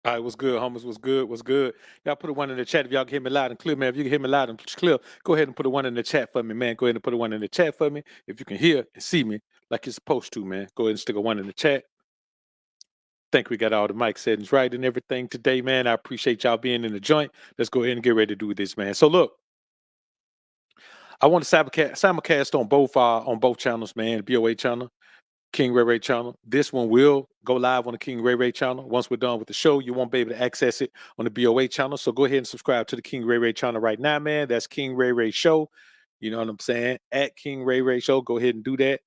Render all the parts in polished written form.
All right, what's good, homies? What's good? What's good? Y'all put a one in the chat if y'all can hear me loud and clear, man. If you can hear me loud and clear, go ahead and put a one in the chat for me, man. Go ahead and put a one in the chat for me. If you can hear and see me like you're supposed to, man, go ahead and stick a one in the chat. Think we got all the mic settings right and everything today, man. I appreciate y'all being in the joint. Let's go ahead and get ready to do this, man. So look, I want to simulcast on both channels, man. BOA channel, King Ray Ray channel. This one will go live on the King Ray Ray channel. Once we're done with the show, you won't be able to access it on the BOA channel. So go ahead and subscribe to the King Ray Ray channel right now, man. That's King Ray Ray Show. You know what I'm saying? At King Ray Ray Show. Go ahead and do that.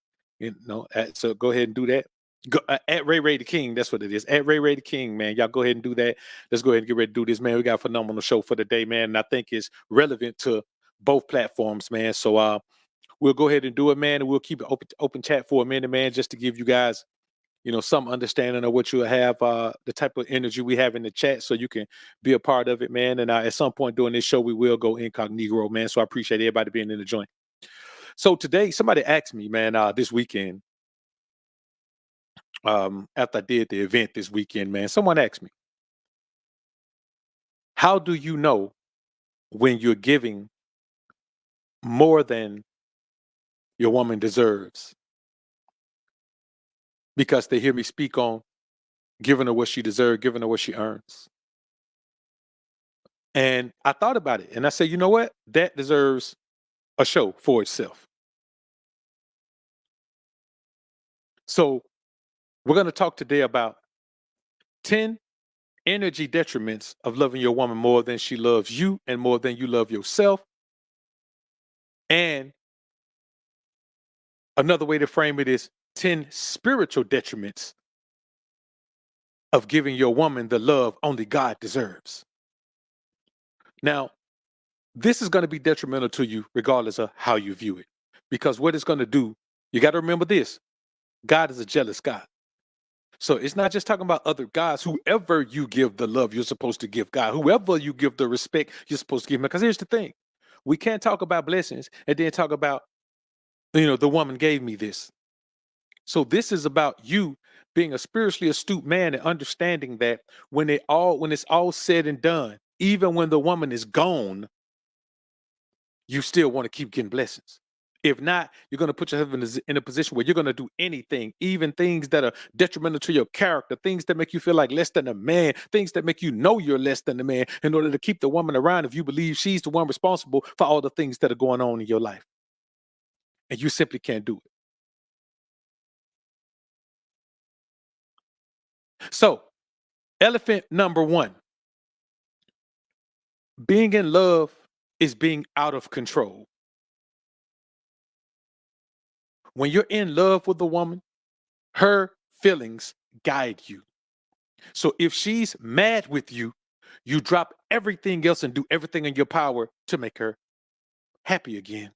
So go ahead and do that. Go, at Ray Ray the King. That's what it is. At Ray Ray the King, man. Y'all go ahead and do that. Let's go ahead and get ready to do this, man. We got a phenomenal show for the day, man. And I think it's relevant to both platforms, man. So we'll go ahead and do it, man, and we'll keep it open chat for a minute, man, just to give you guys, some understanding of what you have, the type of energy we have in the chat, so you can be a part of it, man. And at some point during this show, we will go incognito, man. So I appreciate everybody being in the joint. So today, somebody asked me, man, this weekend, after I did the event this weekend, man, someone asked me, how do you know when you're giving more than your woman deserves? Because they hear me speak on giving her what she deserves, giving her what she earns. And I thought about it and I said, you know what? That deserves a show for itself. So we're going to talk today about 10 energy detriments of loving your woman more than she loves you and more than you love yourself. And another way to frame it is 10 spiritual detriments of giving your woman the love only God deserves. Now, this is going to be detrimental to you regardless of how you view it. Because what it's going to do, you got to remember this: God is a jealous God. So it's not just talking about other guys. Whoever you give the love, you're supposed to give God. Whoever you give the respect, you're supposed to give him. Because here's the thing: we can't talk about blessings and then talk about, the woman gave me this. So this is about you being a spiritually astute man and understanding that when it's all said and done, even when the woman is gone, you still want to keep getting blessings. If not, you're going to put yourself in a position where you're going to do anything, even things that are detrimental to your character, things that make you feel like less than a man, things that make you know you're less than a man, in order to keep the woman around if you believe she's the one responsible for all the things that are going on in your life. And you simply can't do it. So, elephant number one: being in love is being out of control. When you're in love with a woman, her feelings guide you. So if she's mad with you, you drop everything else and do everything in your power to make her happy again.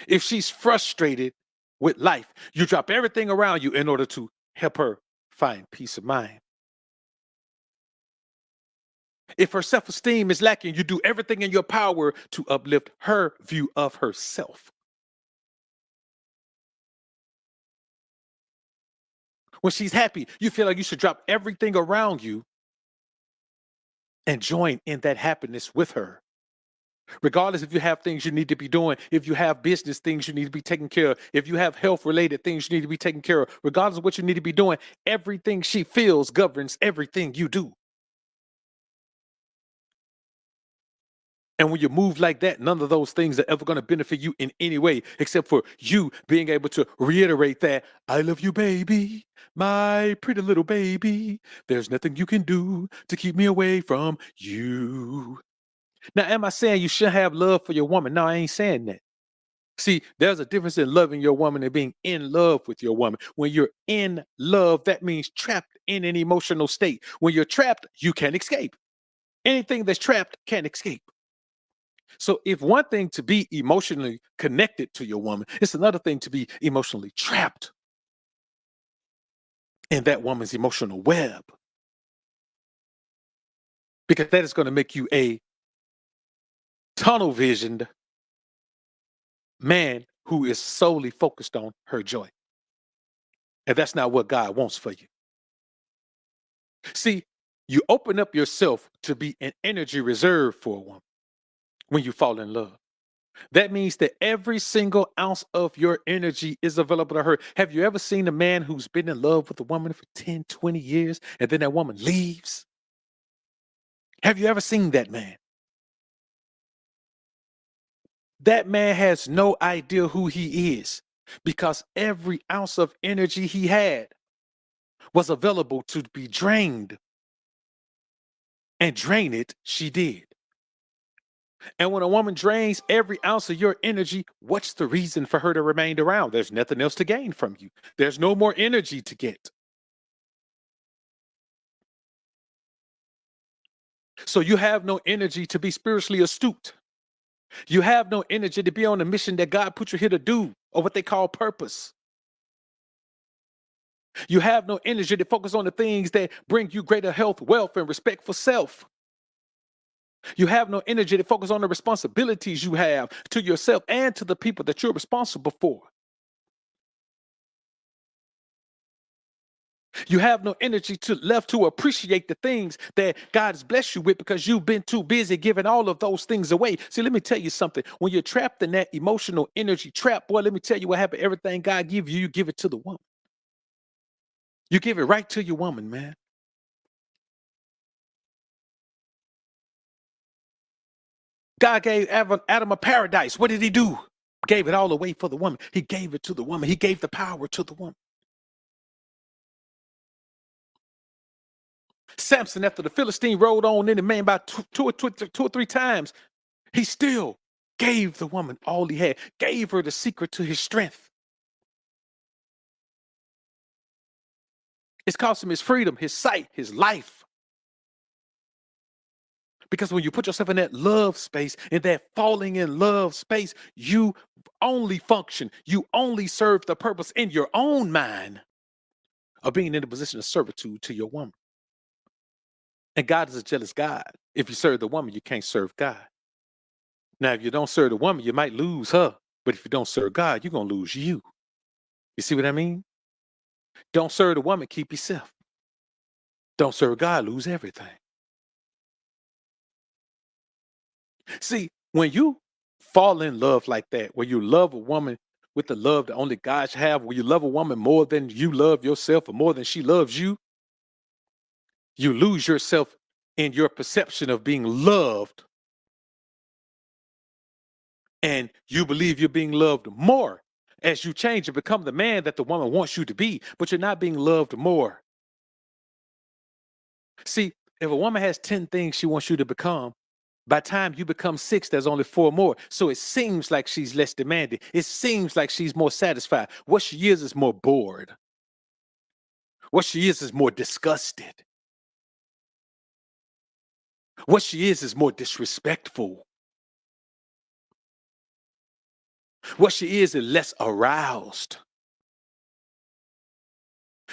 If she's frustrated with life, you drop everything around you in order to help her find peace of mind. If her self esteem is lacking, you do everything in your power to uplift her view of herself. When she's happy, you feel like you should drop everything around you and join in that happiness with her. Regardless if you have things you need to be doing, if you have business things you need to be taking care of, if you have health related things you need to be taking care of, regardless of what you need to be doing, everything she feels governs everything you do. And when you move like that, none of those things are ever going to benefit you in any way, except for you being able to reiterate that, I love you, baby, my pretty little baby. There's nothing you can do to keep me away from you. Now, am I saying you should have love for your woman? No, I ain't saying that. See, there's a difference in loving your woman and being in love with your woman. When you're in love, that means trapped in an emotional state. When you're trapped, you can't escape. Anything that's trapped can't escape. So if one thing to be emotionally connected to your woman, it's another thing to be emotionally trapped in that woman's emotional web. Because that is going to make you a tunnel visioned man who is solely focused on her joy. And that's not what God wants for you. See, You open up yourself to be an energy reserve for a woman when you fall in love. That means that every single ounce of your energy is available to her. Have you ever seen a man who's been in love with a woman for 10, 20 years and then that woman leaves? Have you ever seen that man? That man has no idea who he is because every ounce of energy he had was available to be drained, and drain it she did. And when a woman drains every ounce of your energy, what's the reason for her to remain around? There's nothing else to gain from you. There's no more energy to get. So you have no energy to be spiritually astute. You have no energy to be on the mission that God put you here to do, or what they call purpose. You have no energy to focus on the things that bring you greater health, wealth, and respect for self. You have no energy to focus on the responsibilities you have to yourself and to the people that you're responsible for. You have no energy to left to appreciate the things that God has blessed you with because you've been too busy giving all of those things away. See, let me tell you something. When you're trapped in that emotional energy trap, boy, let me tell you what happened. Everything God gives you, you give it to the woman. You give it right to your woman, man. God gave Adam a paradise. What did he do? Gave it all away for the woman. He gave it to the woman. He gave the power to the woman. Samson, after the Philistine rode on in the man about two or three times, he still gave the woman all he had, gave her the secret to his strength. It's cost him his freedom, his sight, his life. Because when you put yourself in that love space, in that falling in love space, you only function, you only serve the purpose in your own mind of being in a position of servitude to your woman. And God is a jealous God. If you serve the woman, you can't serve God. Now, if you don't serve the woman, you might lose her. But if you don't serve God, you're going to lose you. You see what I mean? Don't serve the woman, keep yourself. Don't serve God, lose everything. See, when you fall in love like that, where you love a woman with the love that only God should have, where you love a woman more than you love yourself or more than she loves you, you lose yourself in your perception of being loved, and you believe you're being loved more as you change and become the man that the woman wants you to be, but you're not being loved more. See, if a woman has 10 things she wants you to become, by the time you become six, there's only four more. So it seems like she's less demanding. It seems like she's more satisfied. What she is more bored. What she is more disgusted. What she is more disrespectful. What she is less aroused.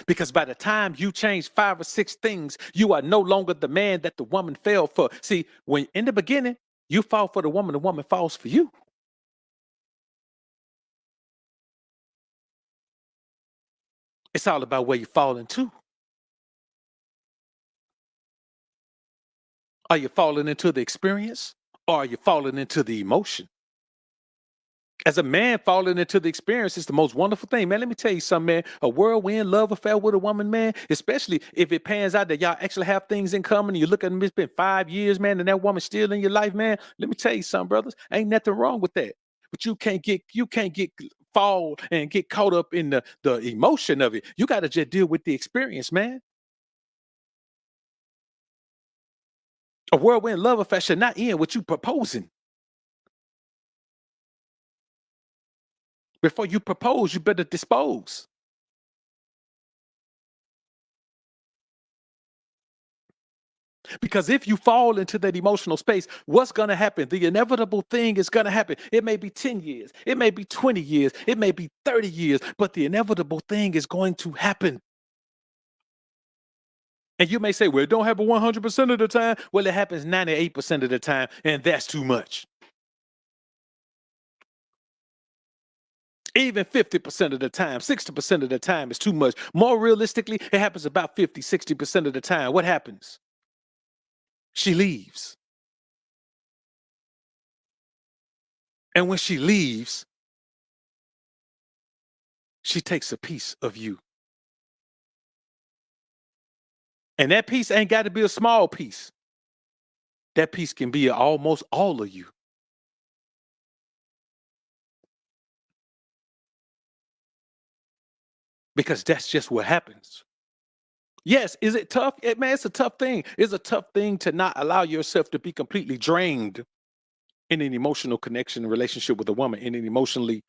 Because by the time you change five or six things, you are no longer the man that the woman fell for. See, when in the beginning, you fall for the woman falls for you. It's all about where you fall into. Are you falling into the experience or are you falling into the emotion? As a man falling into the experience is the most wonderful thing, man. Let me tell you something, man. A whirlwind love affair with a woman, man, especially if it pans out that y'all actually have things in common. And you look at them, it's been 5 years, man, and that woman's still in your life, man. Let me tell you something, brothers. Ain't nothing wrong with that. But you can't get fall and get caught up in the emotion of it. You got to just deal with the experience, man. A whirlwind love affair should not end with you proposing. Before you propose, you better dispose. Because if you fall into that emotional space, what's going to happen? The inevitable thing is going to happen. It may be 10 years, it may be 20 years, it may be 30 years, but the inevitable thing is going to happen. And you may say, well, it don't happen 100% of the time. Well, it happens 98% of the time, and that's too much. Even 50% of the time, 60% of the time is too much. More realistically, it happens about 50, 60% of the time. What happens? she leaves. And when she leaves, she takes a piece of you. And that piece ain't got to be a small piece. That piece can be almost all of you. Because that's just what happens. Yes, is it tough? Man, it's a tough thing. It's a tough thing to not allow yourself to be completely drained in an emotional connection relationship with a woman, in an emotionally,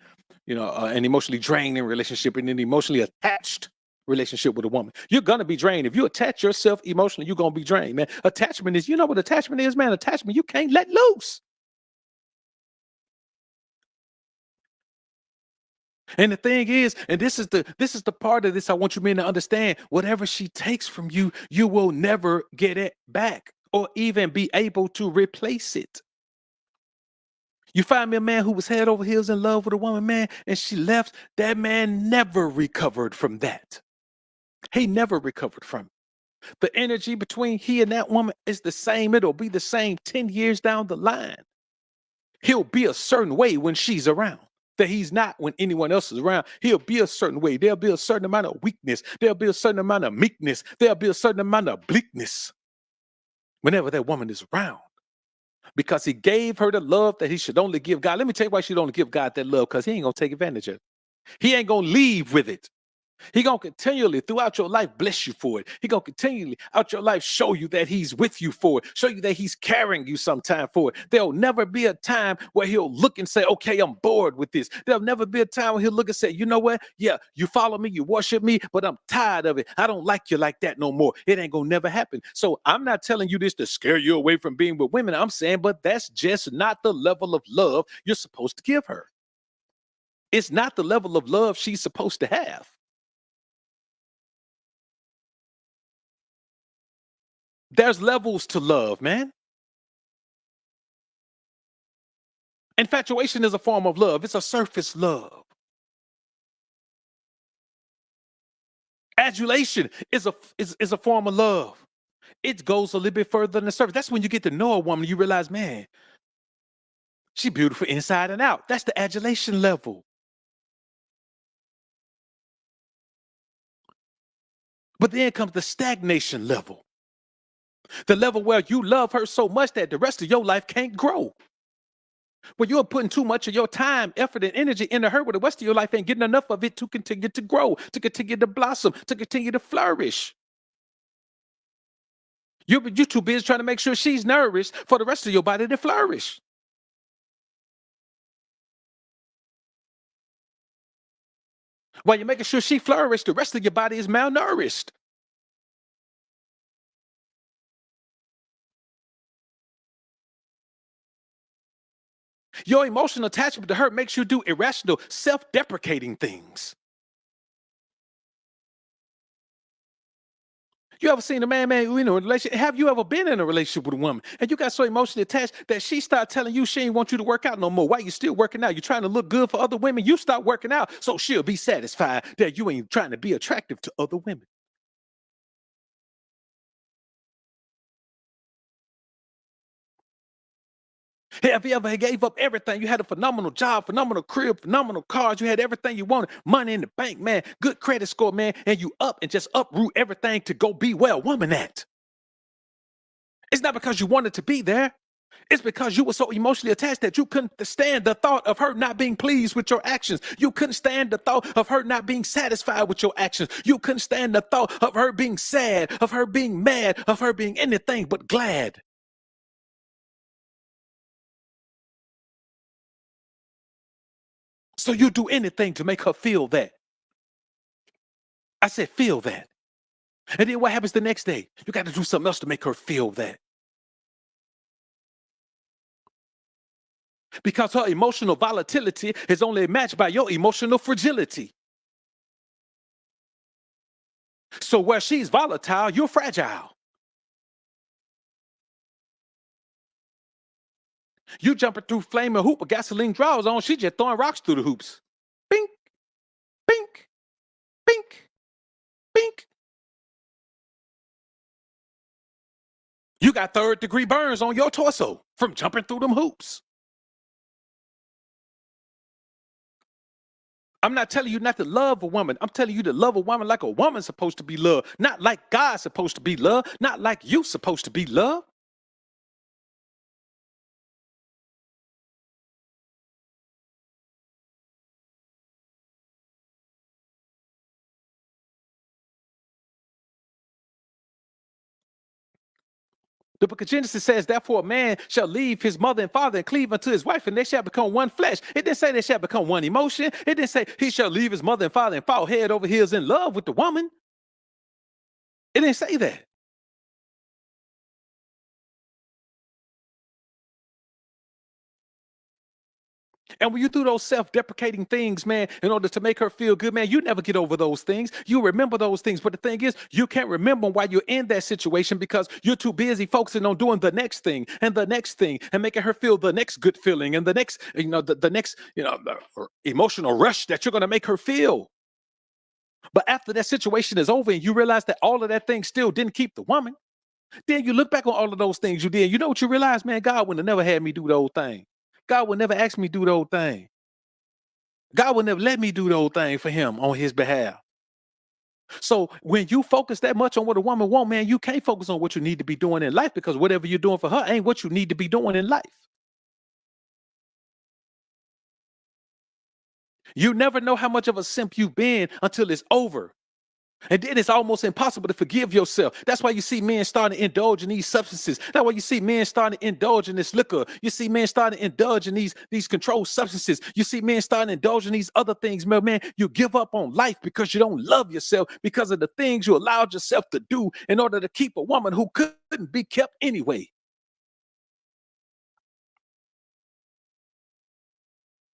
an emotionally draining relationship, in an emotionally attached relationship with a woman. You're gonna be drained. If you attach yourself emotionally, you're gonna be drained, man. Attachment is, you know what attachment is, man? Attachment, you can't let loose. And the thing is, and this is the part of this I want you men to understand. Whatever she takes from you, you will never get it back or even be able to replace it. You find me a man who was head over heels in love with a woman, man, and she left. That man never recovered from that. He never recovered from it. The energy between he and that woman is the same. It'll be the same 10 years down the line. He'll be a certain way when she's around that he's not when anyone else is around. He'll be a certain way. There'll be a certain amount of weakness. There'll be a certain amount of meekness. There'll be a certain amount of bleakness whenever that woman is around because he gave her the love that he should only give God. Let me tell you why she don't give God that love, because he ain't going to take advantage of it. He ain't going to leave with it. He gonna continually throughout your life bless you for it. He gonna continually out your life show you that he's with you for it. Show you that he's carrying you sometime for it. There'll never be a time where he'll look and say, "Okay, I'm bored with this." There'll never be a time where he'll look and say, "You know what? Yeah, you follow me, you worship me, but I'm tired of it. I don't like you like that no more." It ain't gonna never happen. So I'm not telling you this to scare you away from being with women. I'm saying, but that's just not the level of love you're supposed to give her. It's not the level of love she's supposed to have. There's levels to love, man. Infatuation is a form of love. It's a surface love. Adulation is a form of love. It goes a little bit further than the surface. That's when you get to know a woman, you realize, man, she's beautiful inside and out. That's the adulation level. But then comes the stagnation level. The level where you love her so much that the rest of your life can't grow. Where you're putting too much of your time, effort, and energy into her, where the rest of your life ain't getting enough of it to continue to grow, to continue to blossom, to continue to flourish. You're too busy trying to make sure she's nourished for the rest of your body to flourish. While you're making sure she flourished, the rest of your body is malnourished. Your emotional attachment to her makes you do irrational, self-deprecating things. You ever seen a man, in a relationship? Have you ever been in a relationship with a woman and you got so emotionally attached that she started telling you she ain't want you to work out no more? Why you still working out? You trying to look good for other women? You stop working out so she'll be satisfied that you ain't trying to be attractive to other women. Have you ever gave up everything? You had a phenomenal job, phenomenal crib, phenomenal cars. You had everything you wanted, money in the bank, man, good credit score, man, and you up and just uproot everything to go be where a woman at. It's not because you wanted to be there. It's because you were so emotionally attached that you couldn't stand the thought of her not being pleased with your actions. You couldn't stand the thought of her not being satisfied with your actions. You couldn't stand the thought of her being sad, of her being mad, of her being anything but glad. So you do anything to make her feel that. I said, feel that. And then what happens the next day? You got to do something else to make her feel that. Because her emotional volatility is only matched by your emotional fragility. So where she's volatile, you're fragile. You jumping through flame and hoop with gasoline draws on, she just throwing rocks through the hoops. Bink, bink, bink, bink. You got third-degree burns on your torso from jumping through them hoops. I'm not telling you not to love a woman. I'm telling you to love a woman like a woman's supposed to be loved, not like God's supposed to be loved, not like you supposed to be loved. The book of Genesis says, therefore, a man shall leave his mother and father and cleave unto his wife, and they shall become one flesh. It didn't say they shall become one emotion. It didn't say he shall leave his mother and father and fall head over heels in love with the woman. It didn't say that. And when you do those self-deprecating things, man, in order to make her feel good, man, you never get over those things. You remember those things. But the thing is, you can't remember why you're in that situation because you're too busy focusing on doing the next thing and the next thing and making her feel the next good feeling and the next, the next, emotional rush that you're going to make her feel. But after that situation is over and you realize that all of that thing still didn't keep the woman, then you look back on all of those things you did. You know what you realize, man? God would have never had me do the old thing. God would never ask me to do the old thing. God would never let me do the whole thing for him on his behalf. So when you focus that much on what a woman wants, man, you can't focus on what you need to be doing in life because whatever you're doing for her ain't what you need to be doing in life. You never know how much of a simp you've been until it's over. And then it's almost impossible to forgive yourself. That's why you see men starting to indulge in these substances. That's why you see men starting to indulge in this liquor. You see men starting to indulge in these controlled substances. You see men starting to indulge in these other things. Man, you give up on life because you don't love yourself because of the things you allowed yourself to do in order to keep a woman who couldn't be kept anyway.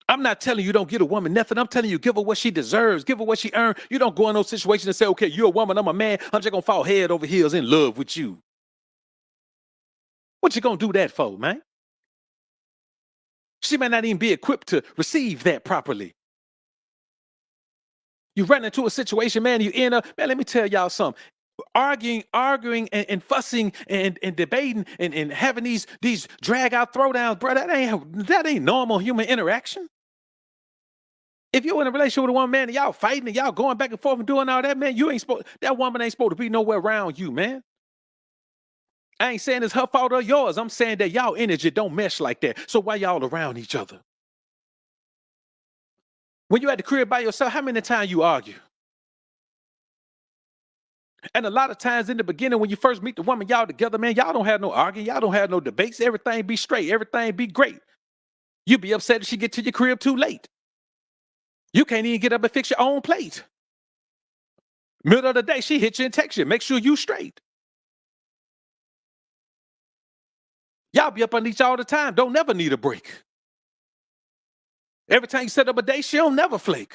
I'm not telling you don't get a woman nothing. I'm telling you give her what she deserves. Give her what she earned. You don't go in those situations and say, okay, you're a woman, I'm a man. I'm just going to fall head over heels in love with you. What you gonna do that for, man? She may not even be equipped to receive that properly. You run into a situation, man, you end up, man, let me tell y'all something. Arguing and fussing and debating and having these drag out throwdowns, bro, that ain't normal human interaction. If you're in a relationship with a woman, man, and y'all fighting and y'all going back and forth and doing all that, man, that woman ain't supposed to be nowhere around you, man. I ain't saying it's her fault or yours. I'm saying that y'all energy don't mesh like that. So why y'all around each other? When you at the crib by yourself, how many times you argue? And a lot of times in the beginning, when you first meet the woman, y'all together, man, y'all don't have no arguing, y'all don't have no debates. Everything be straight, everything be great. You be upset if she get to your crib too late. You can't even get up and fix your own plate. Middle of the day, she hit you and text you. Make sure you straight. Y'all be up on each all the time. Don't never need a break. Every time you set up a day, she don't never flake.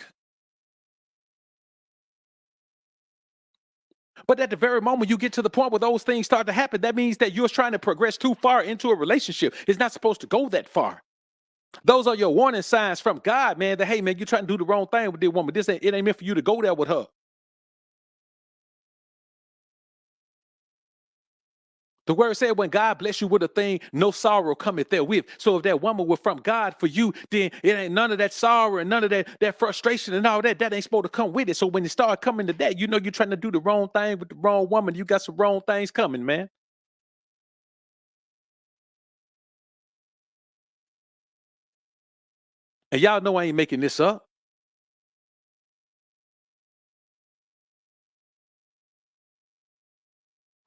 But at the very moment you get to the point where those things start to happen, that means that you're trying to progress too far into a relationship. It's not supposed to go that far. Those are your warning signs from God, man, that, hey, man, you're trying to do the wrong thing with this woman. It ain't meant for you to go there with her. The word said when God bless you with a thing, no sorrow cometh therewith. So if that woman was from God for you, then it ain't none of that sorrow and none of that frustration and all that. That ain't supposed to come with it. So when it start coming to that, you know you're trying to do the wrong thing with the wrong woman. You got some wrong things coming, man. And y'all know I ain't making this up.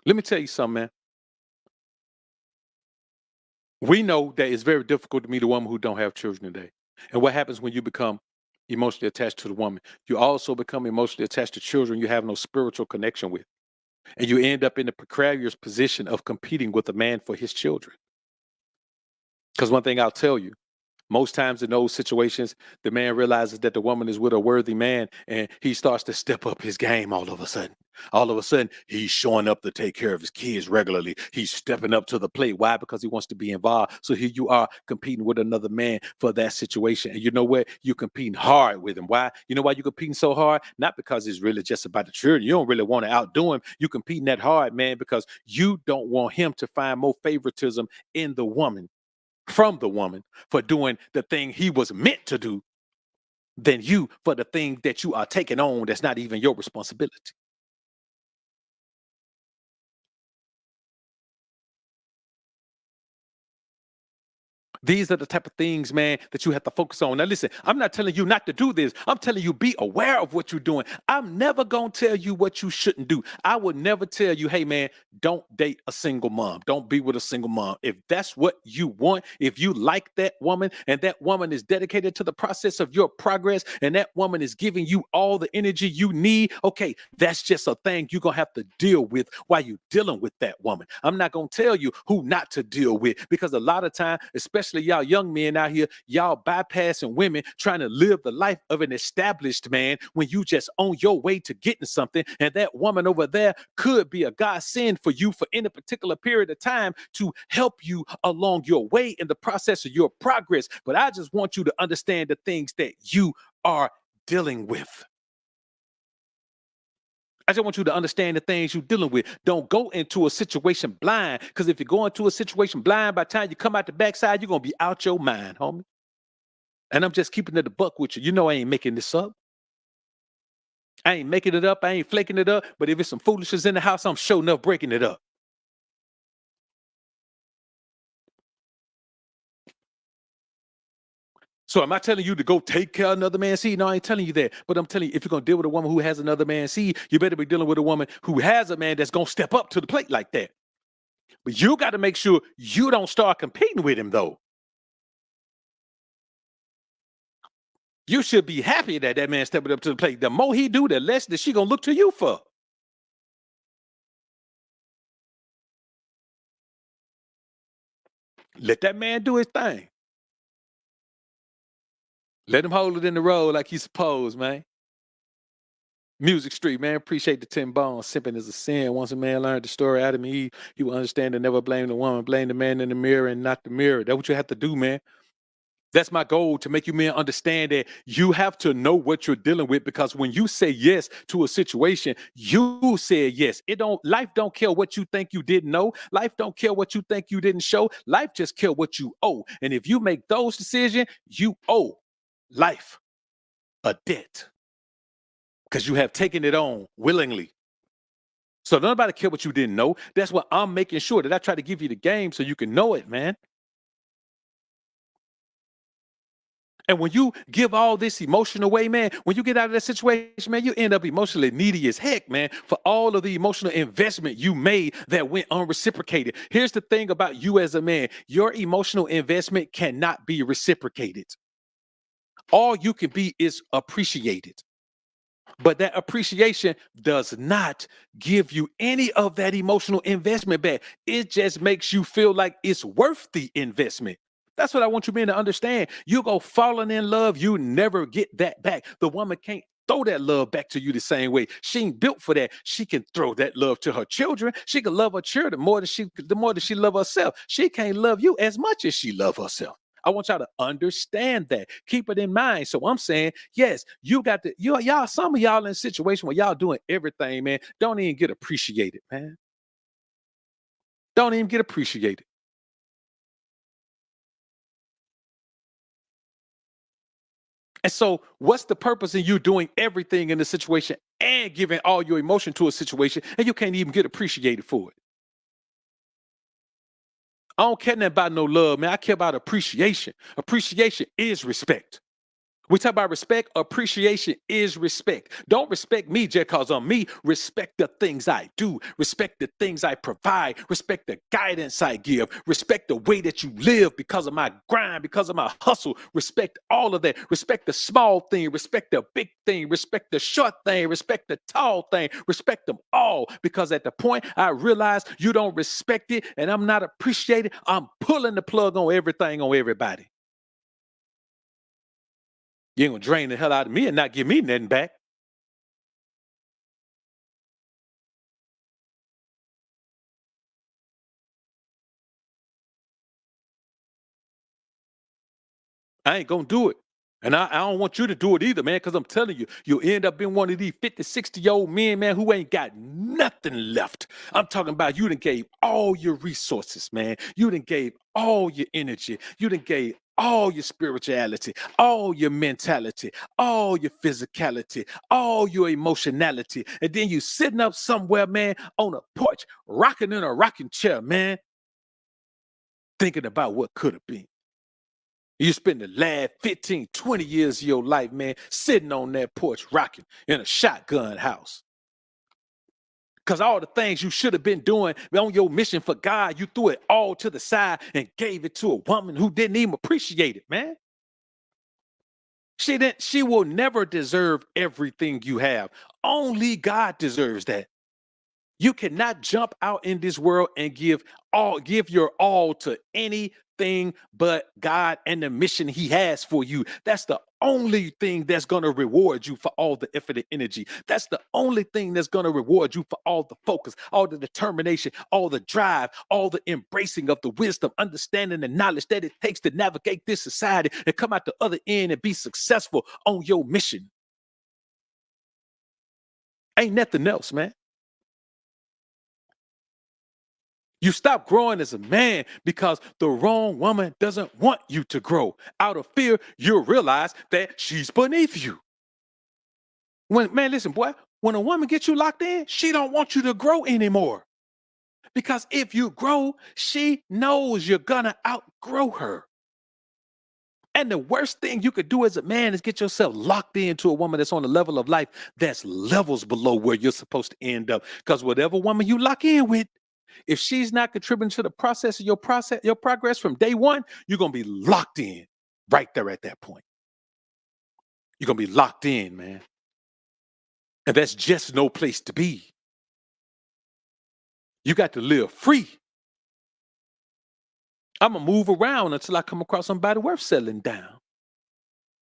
Let me tell you something, man. We know that it's very difficult to meet a woman who don't have children today. And what happens when you become emotionally attached to the woman? You also become emotionally attached to children you have no spiritual connection with. And you end up in the precarious position of competing with a man for his children. Because one thing I'll tell you, Most times in those situations, the man realizes that the woman is with a worthy man and he starts to step up his game all of a sudden. All of a sudden, he's showing up to take care of his kids regularly. He's stepping up to the plate. Why? Because he wants to be involved. So here you are competing with another man for that situation. And you know what? You're competing hard with him. Why? You know why you're competing so hard? Not because it's really just about the children. You don't really want to outdo him. You're competing that hard, man, because you don't want him to find more favoritism in the woman from the woman for doing the thing he was meant to do than you for the thing that you are taking on that's not even your responsibility. These are the type of things, man, that you have to focus on. Now, listen, I'm not telling you not to do this. I'm telling you, be aware of what you're doing. I'm never going to tell you what you shouldn't do. I would never tell you, hey, man, don't date a single mom. Don't be with a single mom. If that's what you want, if you like that woman and that woman is dedicated to the process of your progress and that woman is giving you all the energy you need, okay, that's just a thing you're going to have to deal with while you're dealing with that woman. I'm not going to tell you who not to deal with because a lot of time, especially y'all young men out here, y'all bypassing women trying to live the life of an established man when you just on your way to getting something. And that woman over there could be a godsend for you for any particular period of time to help you along your way in the process of your progress. But I just want you to understand the things that you are dealing with. I just want you to understand the things you're dealing with. Don't go into a situation blind, because if you go into a situation blind, by the time you come out the backside, you're gonna be out your mind, homie. And I'm just keeping it a buck with you. You know I ain't making this up. I ain't making it up. I ain't flaking it up. But if it's some foolishness in the house, I'm sure enough breaking it up. So am I telling you to go take care of another man's seed? No, I ain't telling you that. But I'm telling you, if you're gonna deal with a woman who has another man's seed, you better be dealing with a woman who has a man that's gonna step up to the plate like that. But you got to make sure you don't start competing with him though. You should be happy that that man stepping up to the plate. The more he do, the less that she gonna look to you for. Let that man do his thing. Let him hold it in the road like he's supposed, man. Music Street, man. Appreciate the 10 bones. Simping is a sin. Once a man learned the story out of me, he will understand and never blame the woman. Blame the man in the mirror and not the mirror. That's what you have to do, man. That's my goal, to make you men understand that you have to know what you're dealing with, because when you say yes to a situation, you said yes. It don't Life don't care what you think you didn't know. Life don't care what you think you didn't show. Life just care what you owe. And if you make those decisions, you owe life a debt because you have taken it on willingly. So nobody care what you didn't know. That's what I'm making sure that I try to give you the game so you can know it, man. And when you give all this emotion away, man, when you get out of that situation, man, you end up emotionally needy as heck, man, for all of the emotional investment you made that went unreciprocated. Here's the thing about you as a man: your emotional investment cannot be reciprocated. All you can be is appreciated. But that appreciation does not give you any of that emotional investment back. It just makes you feel like it's worth the investment. That's what I want you men to understand. You go falling in love, you never get that back. The woman can't throw that love back to you the same way. She ain't built for that. She can throw that love to her children. She can love her children more than she love herself. She can't love you as much as she love herself. I want y'all to understand that. Keep it in mind. So I'm saying, yes, you got to, y'all, some of y'all in a situation where y'all doing everything, man. Don't even get appreciated, man. Don't even get appreciated. And so, what's the purpose in you doing everything in the situation and giving all your emotion to a situation and you can't even get appreciated for it? I don't care nothing about no love, man. I care about appreciation. Appreciation is respect. We talk about respect. Appreciation is respect. Don't respect me just because I'm me. Respect the things I do. Respect the things I provide. Respect the guidance I give. Respect the way that you live because of my grind, because of my hustle. Respect all of that. Respect the small thing. Respect the big thing. Respect the short thing. Respect the tall thing. Respect them all, because at the point I realize you don't respect it and I'm not appreciated, I'm pulling the plug on everything on everybody. You ain't gonna drain the hell out of me and not give me nothing back. I ain't gonna do it. And I don't want you to do it either, man, because I'm telling you, you'll end up being one of these 50, 60-year-old men, man, who ain't got nothing left. I'm talking about you done gave all your resources, man. You done gave all your energy. You done gave all your spirituality, all your mentality, all your physicality, all your emotionality. And then you sitting up somewhere, man, on a porch, rocking in a rocking chair, man, thinking about what could have been. You spend the last 15, 20 years of your life, man, sitting on that porch rocking in a shotgun house. Because all the things you should have been doing on your mission for God, you threw it all to the side and gave it to a woman who didn't even appreciate it, man. She will never deserve everything you have. Only God deserves that. You cannot jump out in this world and give your all to anything but God and the mission he has for you. That's the only thing that's going to reward you for all the effort and energy. That's the only thing that's going to reward you for all the focus, all the determination, all the drive, all the embracing of the wisdom, understanding and knowledge that it takes to navigate this society and come out the other end and be successful on your mission. Ain't nothing else, man. You stop growing as a man because the wrong woman doesn't want you to grow. Out of fear, you'll realize that she's beneath you. Man, listen, boy, when a woman gets you locked in, she don't want you to grow anymore. Because if you grow, she knows you're gonna outgrow her. And the worst thing you could do as a man is get yourself locked into a woman that's on a level of life that's levels below where you're supposed to end up. Because whatever woman you lock in with, if she's not contributing to the your progress from day one, you're gonna be locked in right there at that point. You're gonna be locked in, man. And that's just no place to be. You got to live free. I'm gonna move around until I come across somebody worth settling down.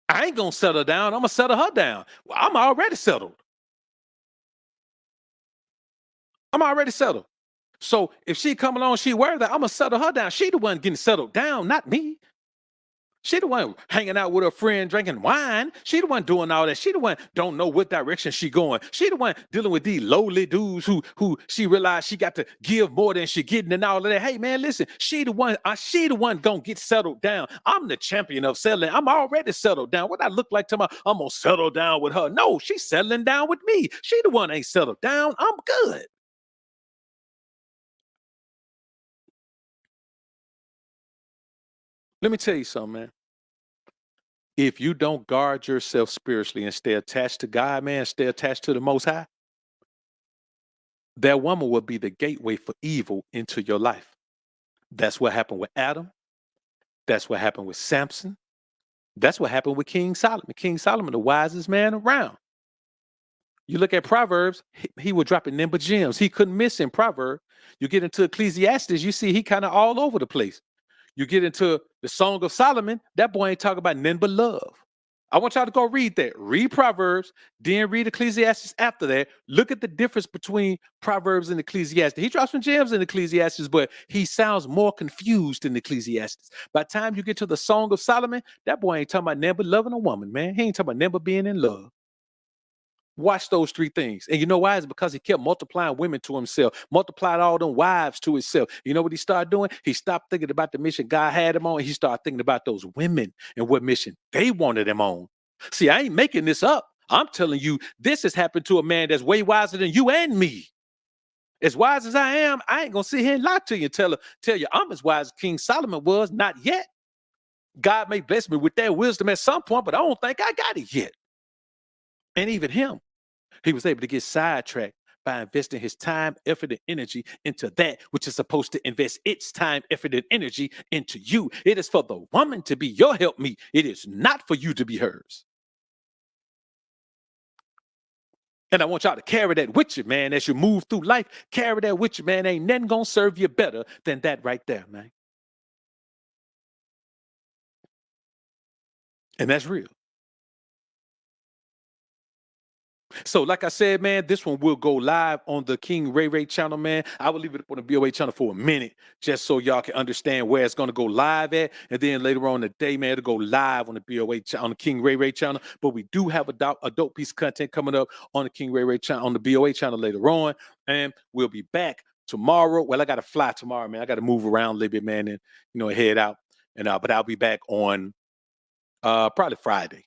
I ain't gonna settle down, I'm gonna settle her down. Well, I'm already settled. I'm already settled. So if she come along, she worth that, I'm gonna settle her down. She the one getting settled down, not me. She the one hanging out with her friend, drinking wine. She the one doing all that. She the one don't know what direction she going. She the one dealing with these lowly dudes who she realized she got to give more than she getting and all of that. Hey man, listen, she the one gonna get settled down. I'm the champion of settling. I'm already settled down. What I look like to I'm gonna settle down with her. No, she's settling down with me. She the one ain't settled down. I'm good. Let me tell you something, man. If you don't guard yourself spiritually and stay attached to God, man, stay attached to the Most High, that woman will be the gateway for evil into your life. That's what happened with Adam. That's what happened with Samson. That's what happened with King Solomon. King Solomon, the wisest man around. You look at Proverbs, he was dropping nimble gems. He couldn't miss in Proverbs. You get into Ecclesiastes, you see he kind of all over the place. You get into the Song of Solomon, that boy ain't talking about nothing but love. I want y'all to go read that. Read Proverbs, then read Ecclesiastes after that. Look at the difference between Proverbs and Ecclesiastes. He drops some gems in Ecclesiastes, but he sounds more confused in Ecclesiastes. By the time you get to the Song of Solomon, that boy ain't talking about never loving a woman, man. He ain't talking about never being in love. Watch those three things. And you know why? It's because he kept multiplying women to himself, multiplied all them wives to himself. You know what he started doing? He stopped thinking about the mission God had him on. And he started thinking about those women and what mission they wanted him on. See, I ain't making this up. I'm telling you, this has happened to a man that's way wiser than you and me. As wise as I am, I ain't gonna sit here and lie to you and tell you I'm as wise as King Solomon was. Not yet. God may bless me with that wisdom at some point, but I don't think I got it yet. And even him. He was able to get sidetracked by investing his time, effort, and energy into that which is supposed to invest its time, effort, and energy into you. It is for the woman to be your helpmeet. It is not for you to be hers. And I want y'all to carry that with you, man, as you move through life. Carry that with you, man. Ain't nothing gonna serve you better than that right there, man. And that's real. So, like I said, man, this one will go live on the King Ray Ray channel, man. I will leave it up on the BOA channel for a minute, just so y'all can understand where it's gonna go live at. And then later on in the day, man, it'll go live on the BOA on the King Ray Ray channel. But we do have a dope piece of content coming up on the King Ray Ray channel on the BOA channel later on. And we'll be back tomorrow. Well, I gotta fly tomorrow, man. I gotta move around a little bit, man, and head out. And but I'll be back on probably Friday.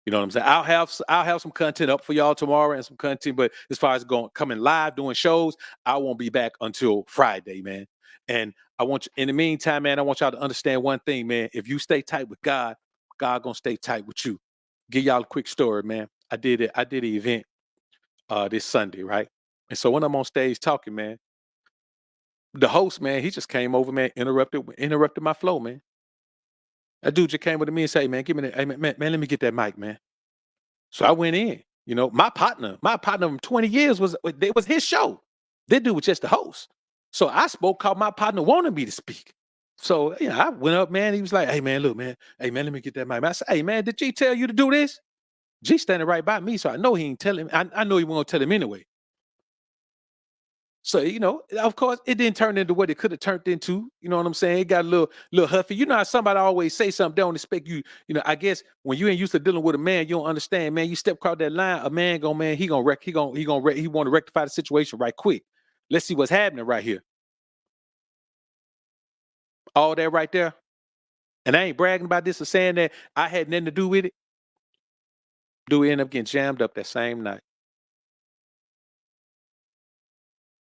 You know what I'm saying? I'll have some content up for y'all tomorrow and some content, but as far as going coming live doing shows, I won't be back until Friday, man. And I want you in the meantime, man, I want y'all to understand one thing, man. If you stay tight with God, God gonna stay tight with you. Give y'all a quick story, man. I did an event this Sunday, right? And so when I'm on stage talking, man, the host, man, he just came over, man, interrupted my flow, man. That dude just came over to me and say, man, give me that, hey, man, let me get that mic, man. So I went in. My partner from 20 years it was his show. That dude was just the host. So I spoke cause my partner wanted me to speak. So I went up, man. He was like, "Hey man, look, man. Hey man, let me get that mic." I said, "Hey man, did G tell you to do this?" G standing right by me, so I know he ain't telling. I know he won't tell him anyway. So, of course, it didn't turn into what it could have turned into. You know what I'm saying? It got a little huffy. You know how somebody always say something, they don't expect you. I guess when you ain't used to dealing with a man, you don't understand, man. You step across that line, a man he gonna wreck, he want to rectify the situation right quick. Let's see what's happening right here. All that right there. And I ain't bragging about this or saying that I had nothing to do with it. Do we end up getting jammed up that same night?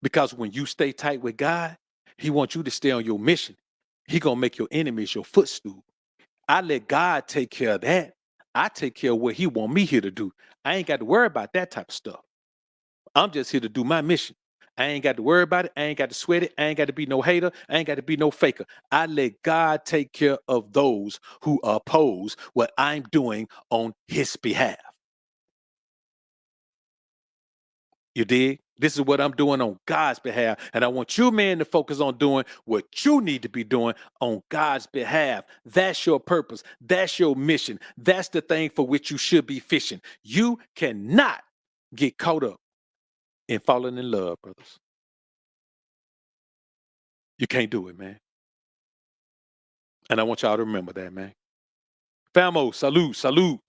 Because when you stay tight with God, he wants you to stay on your mission. He gonna make your enemies your footstool. I let God take care of that. I take care of what he want me here to do. I ain't got to worry about that type of stuff. I'm just here to do my mission. I ain't got to worry about it. I ain't got to sweat it. I ain't got to be no hater. I ain't got to be no faker. I let God take care of those who oppose what I'm doing on his behalf. You dig? This is what I'm doing on God's behalf. And I want you, man, to focus on doing what you need to be doing on God's behalf. That's your purpose. That's your mission. That's the thing for which you should be fishing. You cannot get caught up in falling in love, brothers. You can't do it, man. And I want y'all to remember that, man. Famo, salute, salute.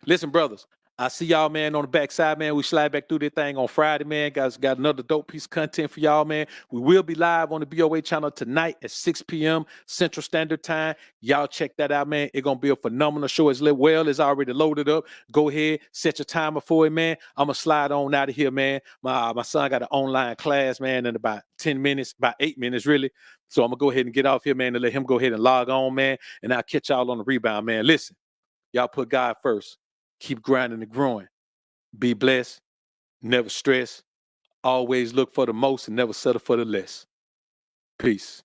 Listen, brothers, I see y'all, man, on the backside, man. We slide back through this thing on Friday, man. Guys, got another dope piece of content for y'all, man. We will be live on the BOA channel tonight at 6 p.m. Central Standard Time. Y'all check that out, man. It's going to be a phenomenal show. It's lit well. It's already loaded up. Go ahead, set your timer for it, man. I'm going to slide on out of here, man. My son got an online class, man, in about 10 minutes, about 8 minutes, really. So I'm going to go ahead and get off here, man, and let him go ahead and log on, man. And I'll catch y'all on the rebound, man. Listen. Y'all put God first. Keep grinding and growing. Be blessed. Never stress. Always look for the most and never settle for the less. Peace.